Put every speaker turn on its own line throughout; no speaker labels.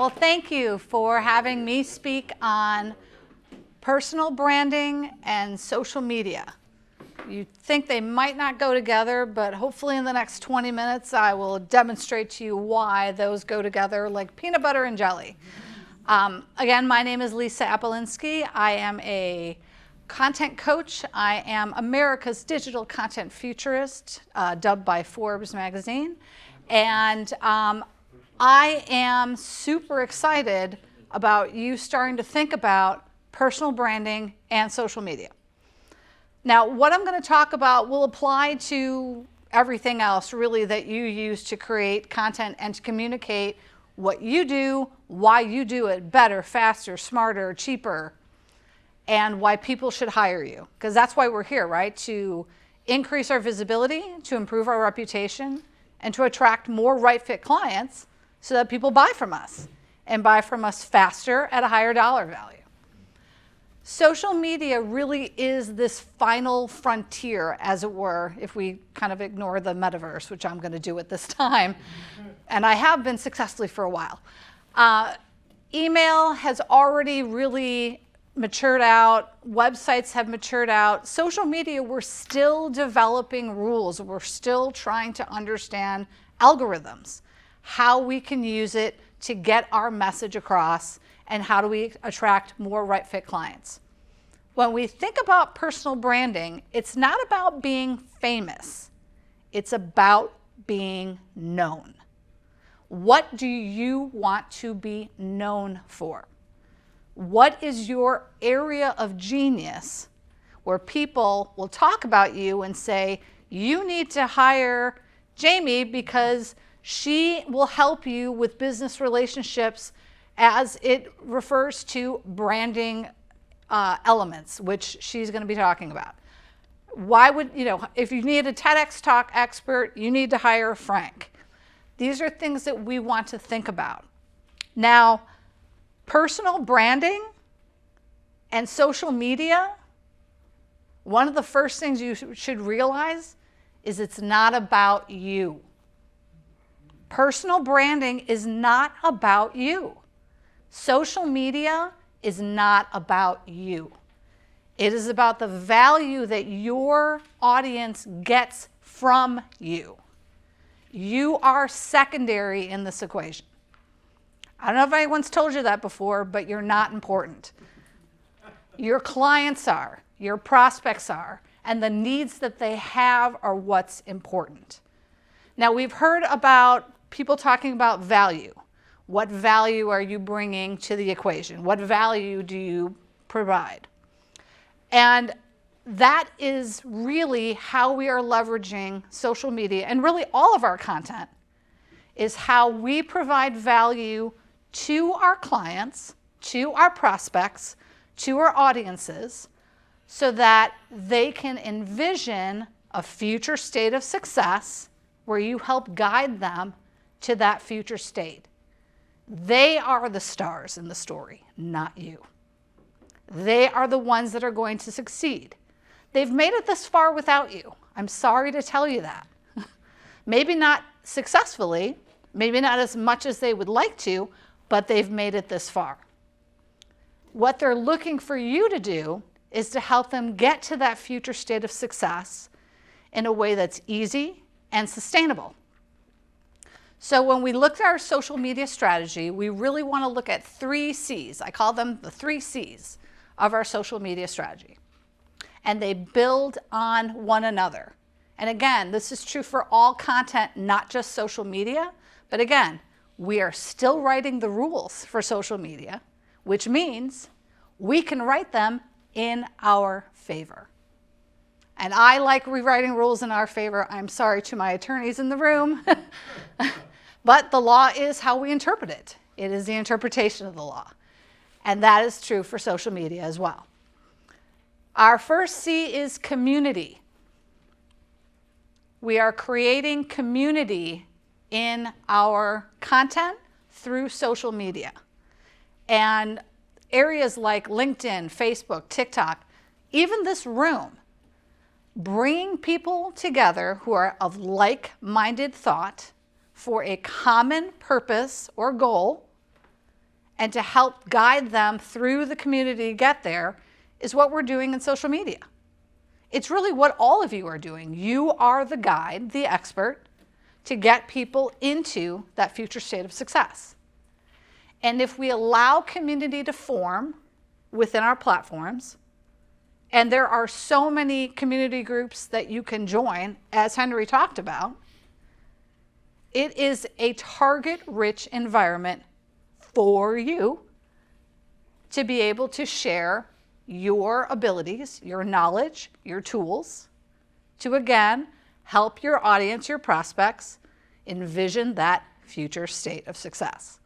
Well, thank you for having me speak on personal branding and social media. You think they might not go together, but hopefully in the next 20 minutes I will demonstrate to you why those go together like peanut butter and jelly. Again, my name is Lisa Apolinski. I am a content coach. I am America's Digital Content Futurist, dubbed by Forbes magazine. And I am super excited about you starting to think about personal branding and social media. Now, what I'm going to talk about will apply to everything else really that you use to create content and to communicate what you do, why you do it better, faster, smarter, cheaper, and why people should hire you. Because that's why we're here, right? To increase our visibility, to improve our reputation, and to attract more right fit clients so that people buy from us and buy from us faster at a higher dollar value. Social media really is this final frontier, as it were, if we kind of ignore the metaverse, which I'm going to do at this time, and I have been successfully for a while. Email has already really matured out. Websites have matured out. Social media, we're still developing rules. We're still trying to understand algorithms, how we can use it to get our message across, and how do we attract more right fit clients. When we think about personal branding, it's not about being famous. It's about being known. What do you want to be known for? What is your area of genius where people will talk about you and say, you need to hire Jamie because she will help you with business relationships as it refers to branding elements, which she's going to be talking about. Why would, if you need a TEDx talk expert, you need to hire Frank. These are things that we want to think about. Now, personal branding and social media, one of the first things you should realize is it's not about you. Personal branding is not about you. Social media is not about you. It is about the value that your audience gets from you. You are secondary in this equation. I don't know if anyone's told you that before, but you're not important. Your clients are, your prospects are, and the needs that they have are what's important. Now, we've heard about people talking about value. What value are you bringing to the equation? What value do you provide? And that is really how we are leveraging social media, and really all of our content is how we provide value to our clients, to our prospects, to our audiences, so that they can envision a future state of success where you help guide them to that future state. They are the stars in the story, not you. They are the ones that are going to succeed. They've made it this far without you. I'm sorry to tell you that. Maybe not successfully, maybe not as much as they would like to, but they've made it this far. What they're looking for you to do is to help them get to that future state of success in a way that's easy and sustainable. So when we look at our social media strategy, we really want to look at 3 C's. I call them the 3 C's of our social media strategy. And they build on one another. And again, this is true for all content, not just social media. But again, we are still writing the rules for social media, which means we can write them in our favor. And I like rewriting rules in our favor. I'm sorry to my attorneys in the room. But the law is how we interpret it. It is the interpretation of the law. And that is true for social media as well. Our first C is community. We are creating community in our content through social media. And areas like LinkedIn, Facebook, TikTok, even this room, bringing people together who are of like-minded thought for a common purpose or goal and to help guide them through the community to get there is what we're doing in social media. It's really what all of you are doing. You are the guide, the expert, to get people into that future state of success. And if we allow community to form within our platforms, and there are so many community groups that you can join, as Henry talked about, it is a target-rich environment for you to be able to share your abilities, your knowledge, your tools, to again help your audience, your prospects, envision that future state of success.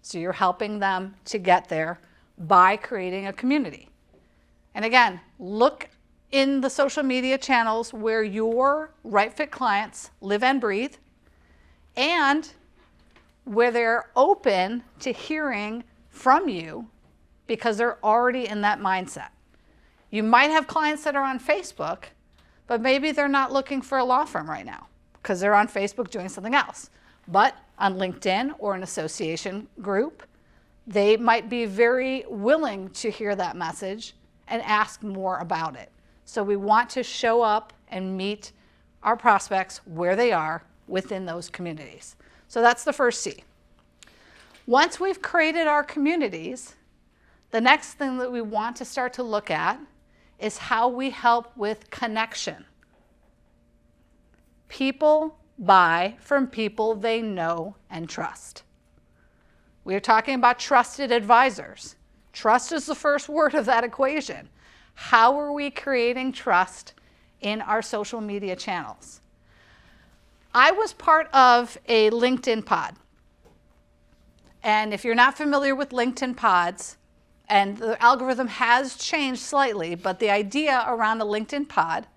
So you're helping them to get there by creating a community. And again, look in the social media channels where your right fit clients live and breathe, and where they're open to hearing from you because they're already in that mindset. You might have clients that are on Facebook, but maybe they're not looking for a law firm right now because they're on Facebook doing something else. But on LinkedIn or an association group, they might be very willing to hear that message and ask more about it. So we want to show up and meet our prospects where they are within those communities. So that's the first C. Once we've created our communities, the next thing that we want to start to look at is how we help with connection. People buy from people they know and trust. We are talking about trusted advisors. Trust is the first word of that equation. How are we creating trust in our social media channels? I was part of a LinkedIn pod. And if you're not familiar with LinkedIn pods, and the algorithm has changed slightly, but the idea around a LinkedIn pod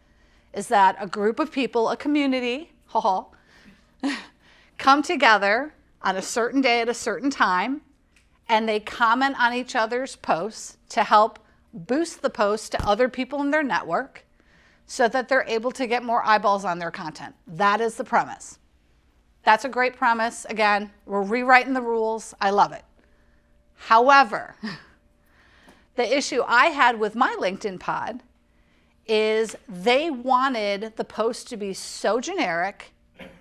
is that a group of people, a community, come together on a certain day at a certain time, and they comment on each other's posts to help boost the post to other people in their network so that they're able to get more eyeballs on their content. That is the premise. That's a great premise. Again, we're rewriting the rules. I love it. However, the issue I had with my LinkedIn pod is they wanted the post to be so generic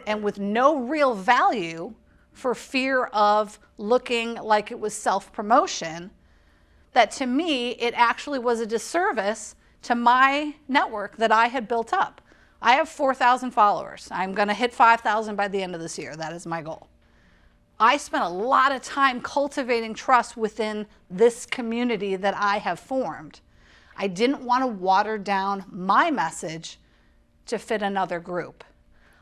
and with no real value for fear of looking like it was self-promotion, that to me, it actually was a disservice to my network that I had built up. I have 4,000 followers. I'm going to hit 5,000 by the end of this year. That is my goal. I spent a lot of time cultivating trust within this community that I have formed. I didn't want to water down my message to fit another group.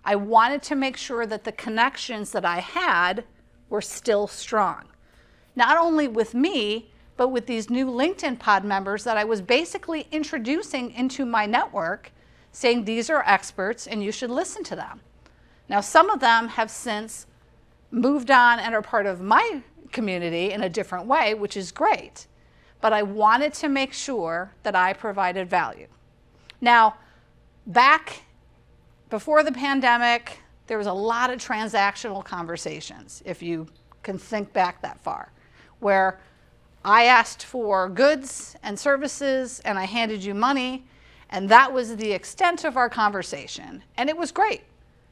I wanted to make sure that the connections that I had were still strong. Not only with me, but with these new LinkedIn pod members that I was basically introducing into my network, saying these are experts and you should listen to them. Now, some of them have since moved on and are part of my community in a different way, which is great. But I wanted to make sure that I provided value. Now, back before the pandemic, there was a lot of transactional conversations, if you can think back that far, where I asked for goods and services and I handed you money, and that was the extent of our conversation. And it was great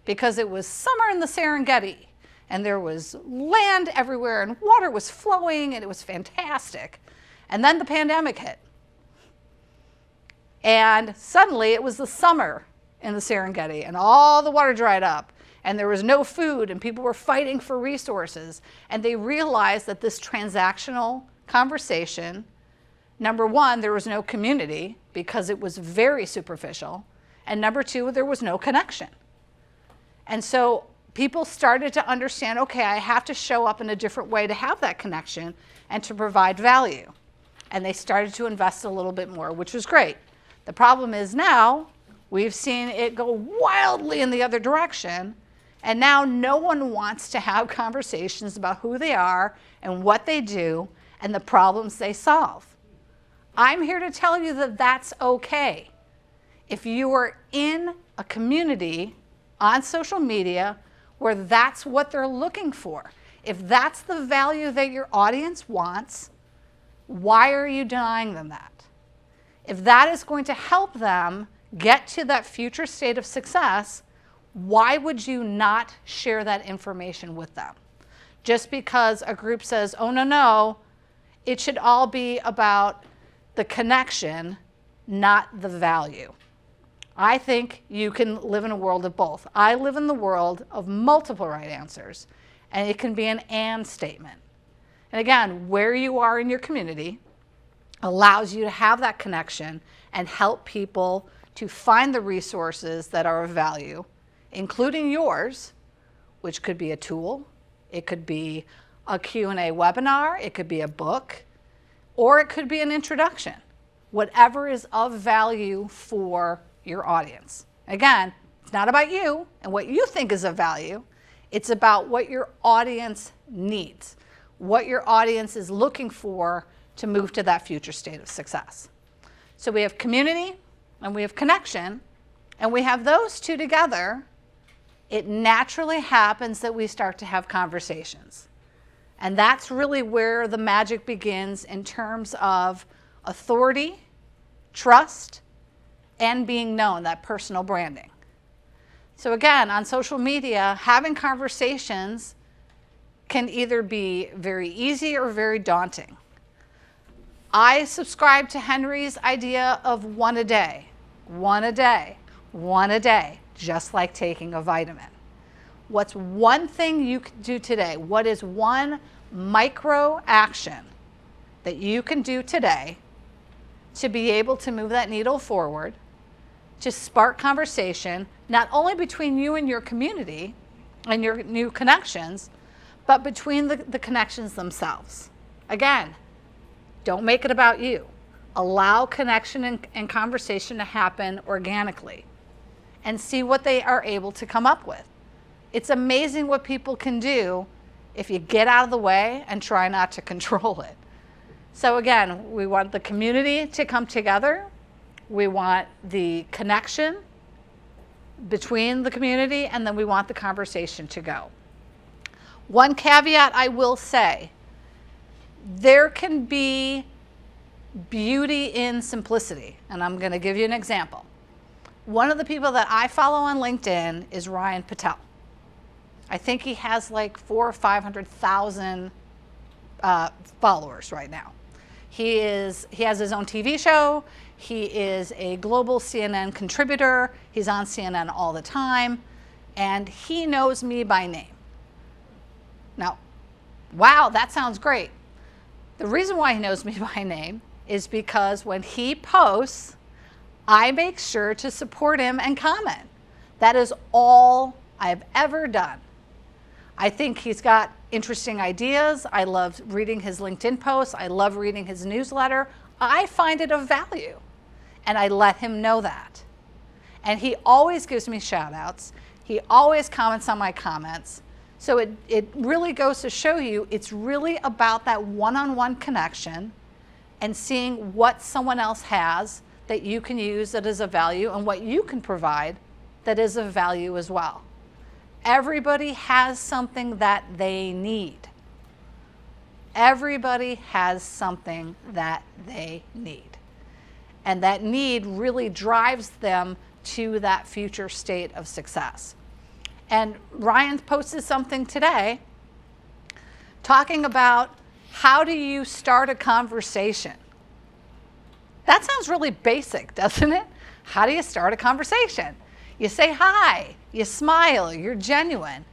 because it was summer in the Serengeti and there was land everywhere and water was flowing and it was fantastic. And then the pandemic hit. And suddenly it was the summer in the Serengeti and all the water dried up and there was no food and people were fighting for resources. And they realized that this transactional conversation, number one, there was no community because it was very superficial. And number two, there was no connection. And so people started to understand, okay, I have to show up in a different way to have that connection and to provide value. And they started to invest a little bit more, which was great. The problem is now we've seen it go wildly in the other direction. And now no one wants to have conversations about who they are and what they do and the problems they solve. I'm here to tell you that that's okay. If you are in a community on social media where that's what they're looking for, If that's the value that your audience wants, why are you denying them that? If that is going to help them get to that future state of success, why would you not share that information with them? Just because a group says, oh, no, it should all be about the connection, not the value. I think you can live in a world of both. I live in the world of multiple right answers, and it can be an and statement. And again, where you are in your community allows you to have that connection and help people to find the resources that are of value, including yours, which could be a tool, it could be a Q&A webinar, it could be a book, or it could be an introduction. Whatever is of value for your audience. Again, it's not about you and what you think is of value. It's about what your audience needs, what your audience is looking for to move to that future state of success. So we have community and we have connection, and we have those two together. It naturally happens that we start to have conversations. And that's really where the magic begins in terms of authority, trust, and being known, that personal branding. So again, on social media, having conversations can either be very easy or very daunting. I subscribe to Henry's idea of one a day, just like taking a vitamin. What's one thing you can do today? What is one micro action that you can do today to be able to move that needle forward, to spark conversation, not only between you and your community and your new connections, but between the connections themselves? Again, don't make it about you. Allow connection and conversation to happen organically and see what they are able to come up with. It's amazing what people can do if you get out of the way and try not to control it. So again, we want the community to come together. We want the connection between the community, and then we want the conversation to go. One caveat I will say, there can be beauty in simplicity, and I'm going to give you an example. One of the people that I follow on LinkedIn is Ryan Patel. I think he has like 400,000 or 500,000 followers right now. He has his own TV show. He is a global CNN contributor. He's on CNN all the time, and he knows me by name. Now, wow, that sounds great. The reason why he knows me by name is because when he posts, I make sure to support him and comment. That is all I've ever done. I think he's got interesting ideas. I love reading his LinkedIn posts. I love reading his newsletter. I find it of value, and I let him know that. And he always gives me shout outs. He always comments on my comments. So it really goes to show you it's really about that one-on-one connection and seeing what someone else has that you can use that is of value and what you can provide that is of value as well. Everybody has something that they need. Everybody has something that they need. And that need really drives them to that future state of success. And Ryan posted something today talking about how do you start a conversation. That sounds really basic, doesn't it? How do you start a conversation? You say hi, you smile, you're genuine.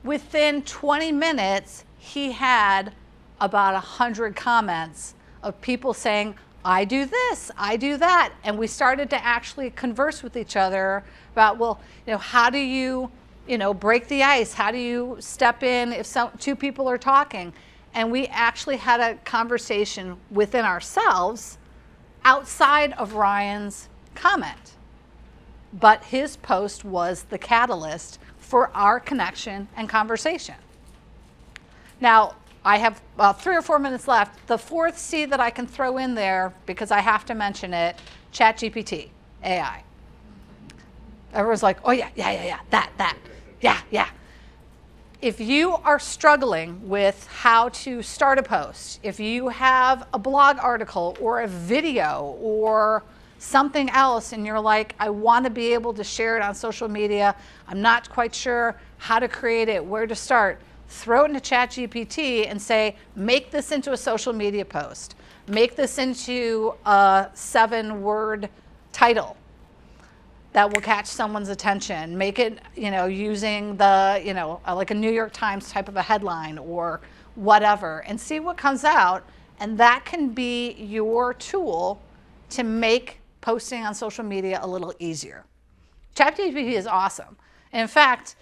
Within 20 minutes, he had about 100 comments of people saying, I do this, I do that. And we started to actually converse with each other about, well, how do you break the ice? How do you step in if two people are talking? And we actually had a conversation within ourselves outside of Ryan's comment. But his post was the catalyst for our connection and conversation. Now, I have 3 or 4 minutes left. The fourth C that I can throw in there, because I have to mention it, ChatGPT, AI. Everyone's like, oh yeah, that, yeah. If you are struggling with how to start a post, if you have a blog article or a video or something else and you're like, I want to be able to share it on social media, I'm not quite sure how to create it, where to start, throw it into ChatGPT and say, make this into a social media post. Make this into a 7-word title that will catch someone's attention. Make it, using the, like a New York Times type of a headline or whatever, and see what comes out. And that can be your tool to make posting on social media a little easier. ChatGPT is awesome. In fact,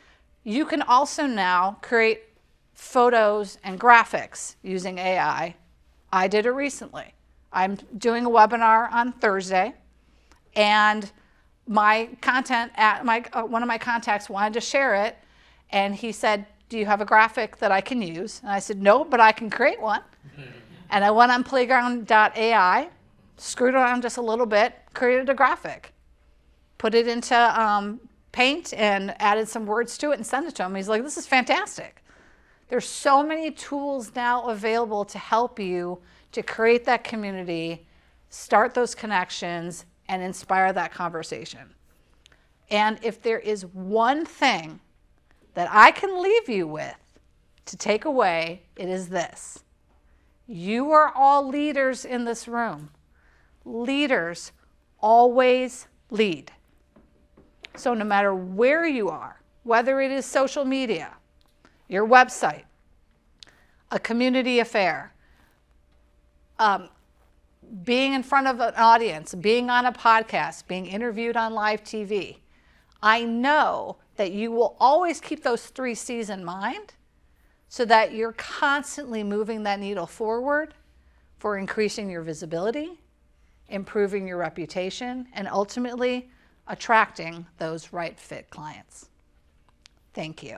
you can also now create photos and graphics using AI. I did it recently. I'm doing a webinar on Thursday, and my content at one of my contacts wanted to share it, and he said, do you have a graphic that I can use? And I said, no, but I can create one. And I went on playground.ai, screwed around just a little bit, created a graphic, put it into Paint and added some words to it and sent it to him. He's like, this is fantastic. There's so many tools now available to help you to create that community, start those connections, and inspire that conversation. And if there is one thing that I can leave you with to take away, it is this. You are all leaders in this room. Leaders always lead. So no matter where you are, whether it is social media, your website, a community affair, being in front of an audience, being on a podcast, being interviewed on live TV, I know that you will always keep those 3 C's in mind so that you're constantly moving that needle forward for increasing your visibility, improving your reputation, and ultimately attracting those right fit clients. Thank you.